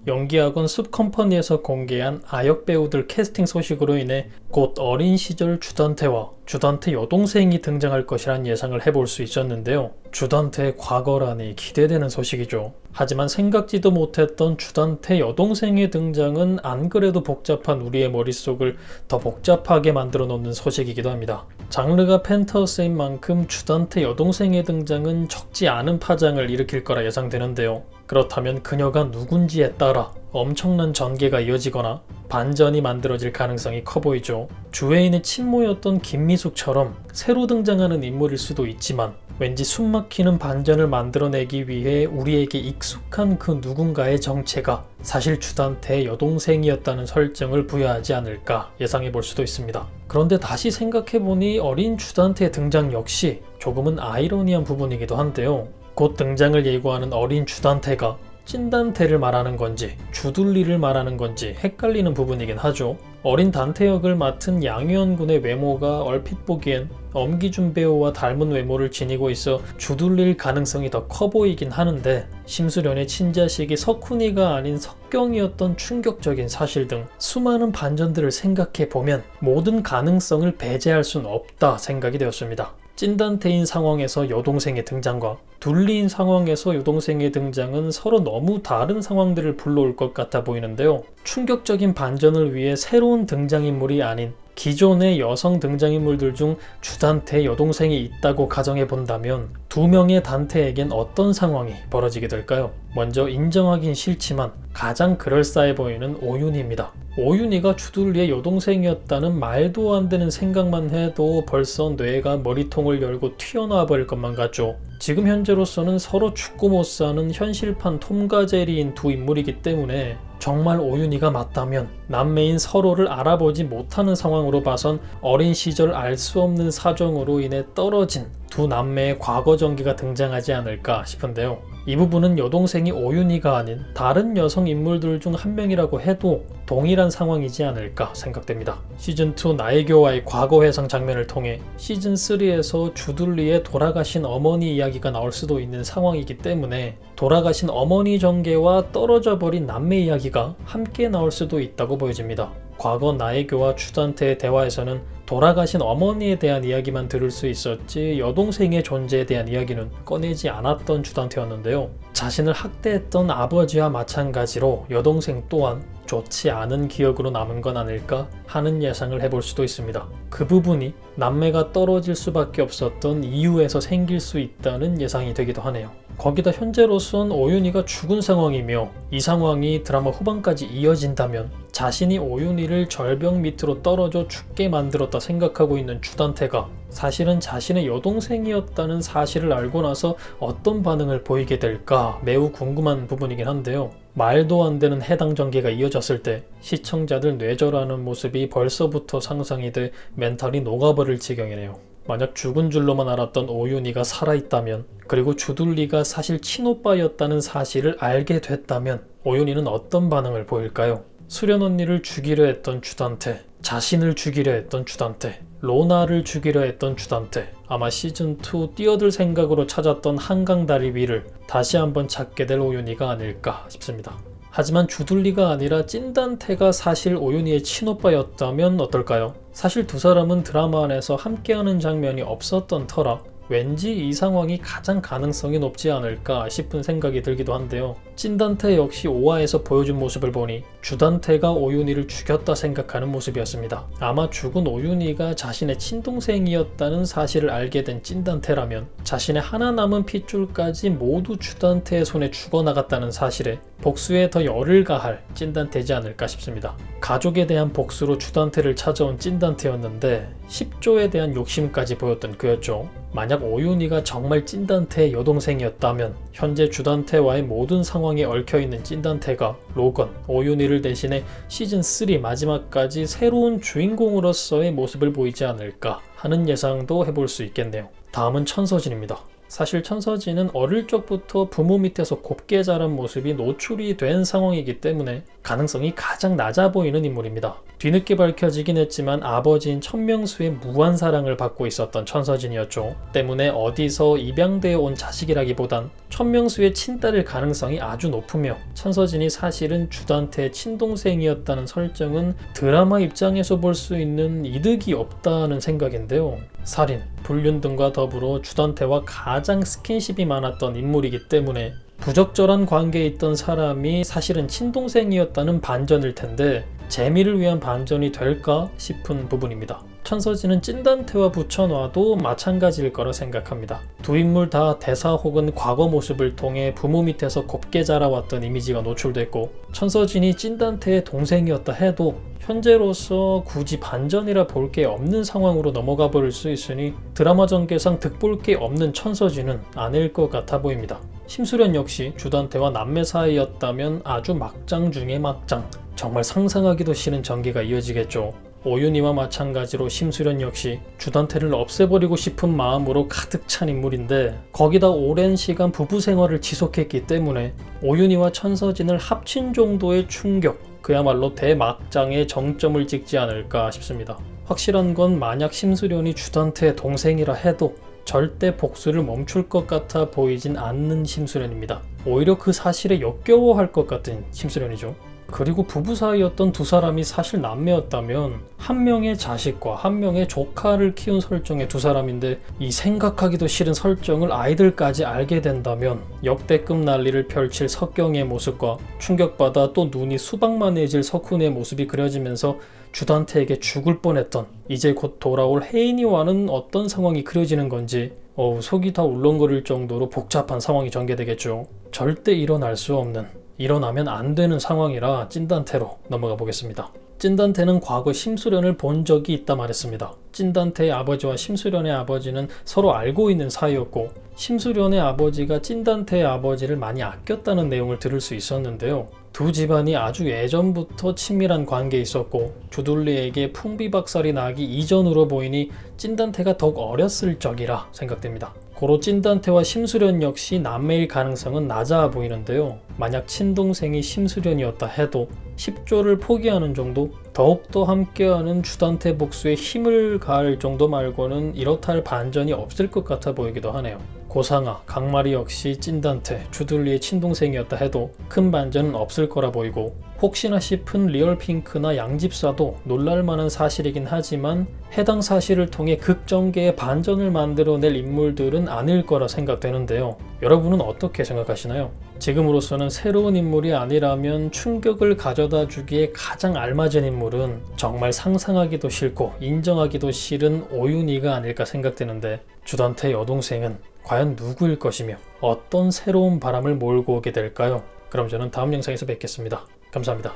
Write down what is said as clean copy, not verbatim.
연기학원 숲컴퍼니에서 공개한 아역 배우들 캐스팅 소식으로 인해 곧 어린 시절 주단태와 주단태 여동생이 등장할 것이란 예상을 해볼 수 있었는데요. 주단태의 과거라니 기대되는 소식이죠. 하지만 생각지도 못했던 주단태 여동생의 등장은 안 그래도 복잡한 우리의 머릿속을 더 복잡하게 만들어 놓는 소식이기도 합니다. 장르가 펜트하우스인 만큼 주단태 여동생의 등장은 적지 않은 파장을 일으킬 거라 예상되는데요. 그렇다면 그녀가 누군지에 따라 엄청난 전개가 이어지거나 반전이 만들어질 가능성이 커 보이죠. 주애인의 친모였던 김미숙처럼 새로 등장하는 인물일 수도 있지만 왠지 숨막히는 반전을 만들어내기 위해 우리에게 익숙한 그 누군가의 정체가 사실 주단태의 여동생이었다는 설정을 부여하지 않을까 예상해 볼 수도 있습니다. 그런데 다시 생각해보니 어린 주단태의 등장 역시 조금은 아이러니한 부분이기도 한데요. 곧 등장을 예고하는 어린 주단태가 찐단태를 말하는 건지 주둘리를 말하는 건지 헷갈리는 부분이긴 하죠. 어린 단태 역을 맡은 양희원 군의 외모가 얼핏 보기엔 엄기준 배우와 닮은 외모를 지니고 있어 주둘릴 가능성이 더 커 보이긴 하는데 심수련의 친자식이 석훈이가 아닌 석경이었던 충격적인 사실 등 수많은 반전들을 생각해보면 모든 가능성을 배제할 순 없다 생각이 되었습니다. 찐단태인 상황에서 여동생의 등장과 둘리인 상황에서 여동생의 등장은 서로 너무 다른 상황들을 불러올 것 같아 보이는데요. 충격적인 반전을 위해 새로운 등장인물이 아닌 기존의 여성 등장인물들 중 주단태 여동생이 있다고 가정해본다면 두 명의 단태에겐 어떤 상황이 벌어지게 될까요? 먼저 인정하긴 싫지만 가장 그럴싸해 보이는 오윤희입니다. 오윤희가 주둘리의 여동생이었다는 말도 안 되는 생각만 해도 벌써 뇌가 머리통을 열고 튀어나와 버릴 것만 같죠. 지금 현재로서는 서로 죽고 못 사는 현실판 톰과 제리인 두 인물이기 때문에 정말 오윤희가 맞다면 남매인 서로를 알아보지 못하는 상황으로 봐선 어린 시절 알 수 없는 사정으로 인해 떨어진 두 남매의 과거 전기가 등장하지 않을까 싶은데요. 이 부분은 여동생이 오윤희가 아닌 다른 여성 인물들 중 한 명이라고 해도 동일한 상황이지 않을까 생각됩니다. 시즌2 나혜교와의 과거 회상 장면을 통해 시즌3에서 주둘리의 돌아가신 어머니 이야기가 나올 수도 있는 상황이기 때문에 돌아가신 어머니 전개와 떨어져 버린 남매 이야기가 함께 나올 수도 있다고 보여집니다. 과거 나혜교와 주단태의 대화에서는 돌아가신 어머니에 대한 이야기만 들을 수 있었지 여동생의 존재에 대한 이야기는 꺼내지 않았던 주단태였는데요. 자신을 학대했던 아버지와 마찬가지로 여동생 또한 좋지 않은 기억으로 남은 건 아닐까 하는 예상을 해볼 수도 있습니다. 그 부분이 남매가 떨어질 수밖에 없었던 이유에서 생길 수 있다는 예상이 되기도 하네요. 거기다 현재로선 오윤희가 죽은 상황이며 이 상황이 드라마 후반까지 이어진다면 자신이 오윤희를 절벽 밑으로 떨어져 죽게 만들었다 생각하고 있는 주단태가 사실은 자신의 여동생이었다는 사실을 알고 나서 어떤 반응을 보이게 될까 매우 궁금한 부분이긴 한데요. 말도 안 되는 해당 전개가 이어졌을 때 시청자들 뇌절하는 모습이 벌써부터 상상이 돼 멘탈이 녹아버릴 지경이네요. 만약 죽은 줄로만 알았던 오윤희가 살아있다면 그리고 주둘리가 사실 친오빠였다는 사실을 알게 됐다면 오윤희는 어떤 반응을 보일까요? 수련 언니를 죽이려 했던 주단태, 자신을 죽이려 했던 주단태, 로나를 죽이려 했던 주단태, 아마 시즌2 뛰어들 생각으로 찾았던 한강 다리 위를 다시 한번 찾게 될 오윤희가 아닐까 싶습니다. 하지만 주둘리가 아니라 찐단태가 사실 오윤희의 친오빠였다면 어떨까요? 사실 두 사람은 드라마 안에서 함께하는 장면이 없었던 터라 왠지 이 상황이 가장 가능성이 높지 않을까 싶은 생각이 들기도 한데요. 찐단태 역시 5화에서 보여준 모습을 보니 주단태가 오윤희를 죽였다 생각하는 모습이었습니다. 아마 죽은 오윤희가 자신의 친동생이었다는 사실을 알게 된 찐단태라면 자신의 하나 남은 핏줄까지 모두 주단태의 손에 죽어나갔다는 사실에 복수에 더 열을 가할 찐단태지 않을까 싶습니다. 가족에 대한 복수로 주단태를 찾아온 찐단태였는데 10조에 대한 욕심까지 보였던 그였죠. 만약 오윤희가 정말 찐단태의 여동생이었다면 현재 주단태와의 모든 상황에 얽혀있는 찐단태가 로건, 오윤희를 대신해 시즌3 마지막까지 새로운 주인공으로서의 모습을 보이지 않을까 하는 예상도 해볼 수 있겠네요. 다음은 천서진입니다. 사실 천서진은 어릴 적부터 부모 밑에서 곱게 자란 모습이 노출이 된 상황이기 때문에 가능성이 가장 낮아 보이는 인물입니다. 뒤늦게 밝혀지긴 했지만 아버지인 천명수의 무한 사랑을 받고 있었던 천서진이었죠. 때문에 어디서 입양되어 온 자식이라기보단 천명수의 친딸일 가능성이 아주 높으며 천서진이 사실은 주단태의 친동생이었다는 설정은 드라마 입장에서 볼 수 있는 이득이 없다는 생각인데요. 살인, 불륜 등과 더불어 주단태와 가장 스킨십이 많았던 인물이기 때문에 부적절한 관계에 있던 사람이 사실은 친동생이었다는 반전일 텐데 재미를 위한 반전이 될까 싶은 부분입니다. 천서진은 찐단태와 붙여놔도 마찬가지일 거라 생각합니다. 두 인물 다 대사 혹은 과거 모습을 통해 부모 밑에서 곱게 자라왔던 이미지가 노출됐고 천서진이 찐단태의 동생이었다 해도 현재로서 굳이 반전이라 볼 게 없는 상황으로 넘어가 버릴 수 있으니 드라마 전개상 득볼 게 없는 천서진은 아닐 것 같아 보입니다. 심수련 역시 주단태와 남매 사이였다면 아주 막장 중의 막장, 정말 상상하기도 싫은 전개가 이어지겠죠. 오윤희와 마찬가지로 심수련 역시 주단태를 없애버리고 싶은 마음으로 가득 찬 인물인데 거기다 오랜 시간 부부 생활을 지속했기 때문에 오윤희와 천서진을 합친 정도의 충격, 그야말로 대막장의 정점을 찍지 않을까 싶습니다. 확실한 건 만약 심수련이 주단태의 동생이라 해도 절대 복수를 멈출 것 같아 보이진 않는 심수련입니다. 오히려 그 사실에 역겨워할 것 같은 심수련이죠. 그리고 부부 사이였던 두 사람이 사실 남매였다면 한 명의 자식과 한 명의 조카를 키운 설정의 두 사람인데 이 생각하기도 싫은 설정을 아이들까지 알게 된다면 역대급 난리를 펼칠 석경의 모습과 충격받아 또 눈이 수박만해질 석훈의 모습이 그려지면서 주단태에게 죽을 뻔했던 이제 곧 돌아올 혜인이와는 어떤 상황이 그려지는 건지 속이 다 울렁거릴 정도로 복잡한 상황이 전개되겠죠. 절대 일어날 수 없는, 일어나면 안 되는 상황이라 찐단태로 넘어가 보겠습니다. 찐단태는 과거 심수련을 본 적이 있다 말했습니다. 찐단태의 아버지와 심수련의 아버지는 서로 알고 있는 사이였고 심수련의 아버지가 찐단태의 아버지를 많이 아꼈다는 내용을 들을 수 있었는데요. 두 집안이 아주 예전부터 친밀한 관계에 있었고 주둘리에게 풍비박살이 나기 이전으로 보이니 찐단태가 더욱 어렸을 적이라 생각됩니다. 고로 찐단태와 심수련 역시 남매일 가능성은 낮아 보이는데요. 만약 친동생이 심수련이었다 해도 10조를 포기하는 정도? 더욱더 함께하는 주단태 복수에 힘을 가할 정도 말고는 이렇다 할 반전이 없을 것 같아 보이기도 하네요. 고상아, 강마리 역시 찐단태, 주둘리의 친동생이었다 해도 큰 반전은 없을 거라 보이고 혹시나 싶은 리얼핑크나 양집사도 놀랄만한 사실이긴 하지만 해당 사실을 통해 극전개의 반전을 만들어낼 인물들은 아닐 거라 생각되는데요. 여러분은 어떻게 생각하시나요? 지금으로서는 새로운 인물이 아니라면 충격을 가져다 주기에 가장 알맞은 인물은 정말 상상하기도 싫고 인정하기도 싫은 오윤희가 아닐까 생각되는데 주단태 여동생은 과연 누구일 것이며 어떤 새로운 바람을 몰고 오게 될까요? 그럼 저는 다음 영상에서 뵙겠습니다. 감사합니다.